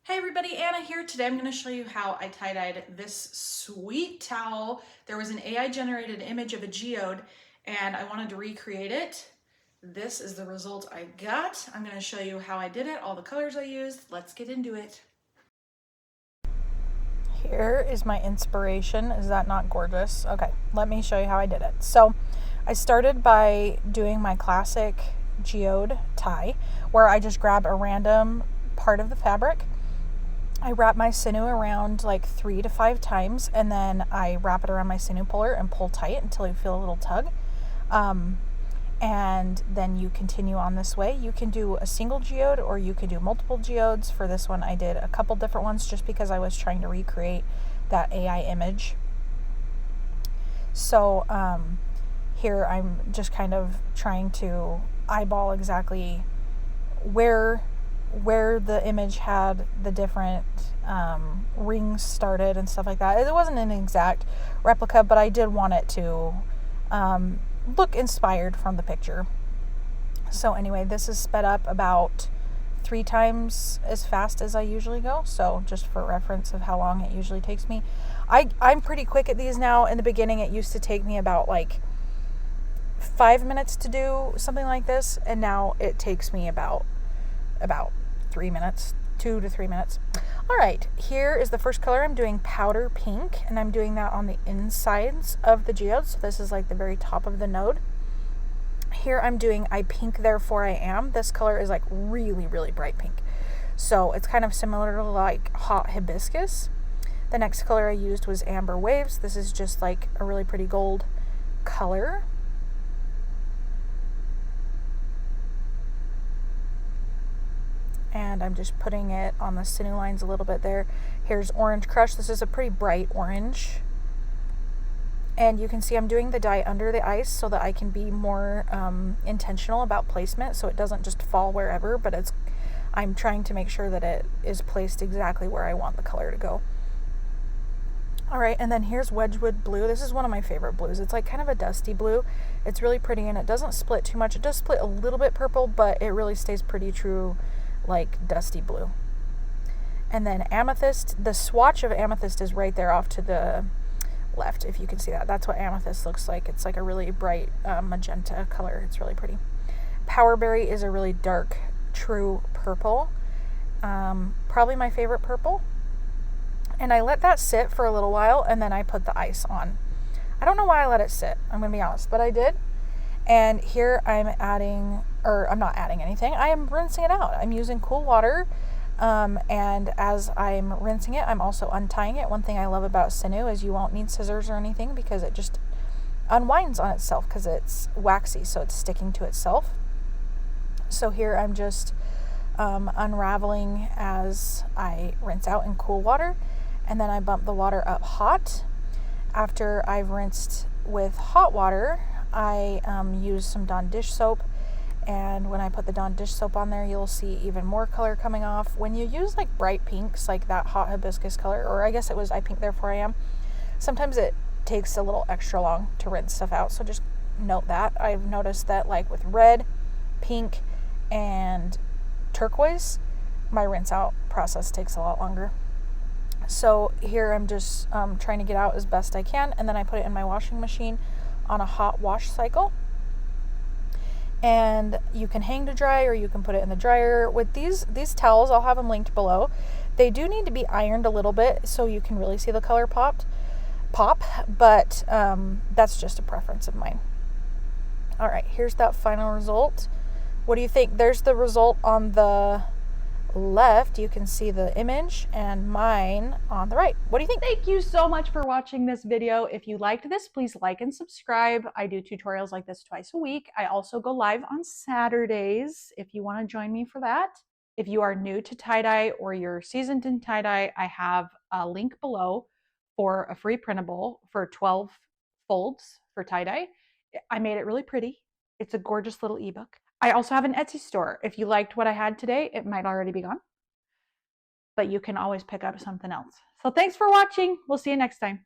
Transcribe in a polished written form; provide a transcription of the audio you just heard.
Hey everybody, Anna here. Today I'm going to show you how I tie-dyed this sweet towel. There was an AI generated image of a geode and I wanted to recreate it. This is the result I got. I'm going to show you how I did it, all the colors I used. Let's get into it. Here is my inspiration. Is that not gorgeous? Okay, let me show you how I did it. So I started by doing my classic geode tie where I just grab a random part of the fabric. I wrap my sinew around like 3 to 5 times, and then I wrap it around my sinew puller and pull tight until you feel a little tug. And then you continue on this way. You can do a single geode or you can do multiple geodes. For this one, I did a couple different ones just because I was trying to recreate that AI image. So here I'm just kind of trying to eyeball exactly where the image had the different rings started and stuff like that. It wasn't an exact replica, but I did want it to look inspired from the picture. So anyway, this is sped up about 3 times as fast as I usually go. So just for reference of how long it usually takes me. I'm pretty quick at these now. In the beginning, it used to take me about like 5 minutes to do something like this. And now it takes me about 3 minutes, 2 to 3 minutes. All right, here is the first color. I'm doing powder pink, and I'm doing that on the insides of the geode. So this is like the very top of the node. Here I'm doing I pink therefore I am. This color is like really, really bright pink. So it's kind of similar to like hot hibiscus. The next color I used was amber waves. This is just like a really pretty gold color. And I'm just putting it on the sinew lines a little bit there. Here's orange crush. This is a pretty bright orange. And you can see I'm doing the dye under the ice so that I can be more intentional about placement, so it doesn't just fall wherever, but I'm trying to make sure that it is placed exactly where I want the color to go. All right, and then here's Wedgewood blue. This is one of my favorite blues. It's like kind of a dusty blue. It's really pretty, and it doesn't split too much. It does split a little bit purple, but it really stays pretty true like dusty blue. And then amethyst. The swatch of amethyst is right there off to the left, if you can see that. That's what amethyst looks like. It's like a really bright magenta color. It's really pretty. Powerberry is a really dark, true purple. Probably my favorite purple. And I let that sit for a little while, and then I put the ice on. I don't know why I let it sit, I'm going to be honest, but I did. And here I'm I'm not adding anything. I am rinsing it out. I'm using cool water. And as I'm rinsing it, I'm also untying it. One thing I love about sinew is you won't need scissors or anything because it just unwinds on itself because it's waxy, so it's sticking to itself. So here I'm just unraveling as I rinse out in cool water, and then I bump the water up hot. After I've rinsed with hot water, I use some Dawn dish soap. And when I put the Dawn dish soap on there, you'll see even more color coming off. When you use like bright pinks, like that hot hibiscus color, or I guess it was I pink therefore I am, sometimes it takes a little extra long to rinse stuff out. So just note that. I've noticed that like with red, pink, and turquoise, my rinse out process takes a lot longer. So here I'm just trying to get out as best I can, and then I put it in my washing machine on a hot wash cycle. And you can hang to dry or you can put it in the dryer. With these towels, I'll have them linked below. They do need to be ironed a little bit so you can really see the color pop, but that's just a preference of mine. All right, here's that final result. What do you think? There's the result on the left. You can see the image, and mine on the right. What do you think? Thank you so much for watching this video. If you liked this, please like and subscribe. I do tutorials like this twice a week. I also go live on Saturdays if you want to join me for that. If you are new to tie-dye or you're seasoned in tie-dye, I have a link below for a free printable for 12 folds for tie-dye. I made it really pretty. It's a gorgeous little ebook. I also have an Etsy store. If you liked what I had today, it might already be gone, but you can always pick up something else. So thanks for watching. We'll see you next time.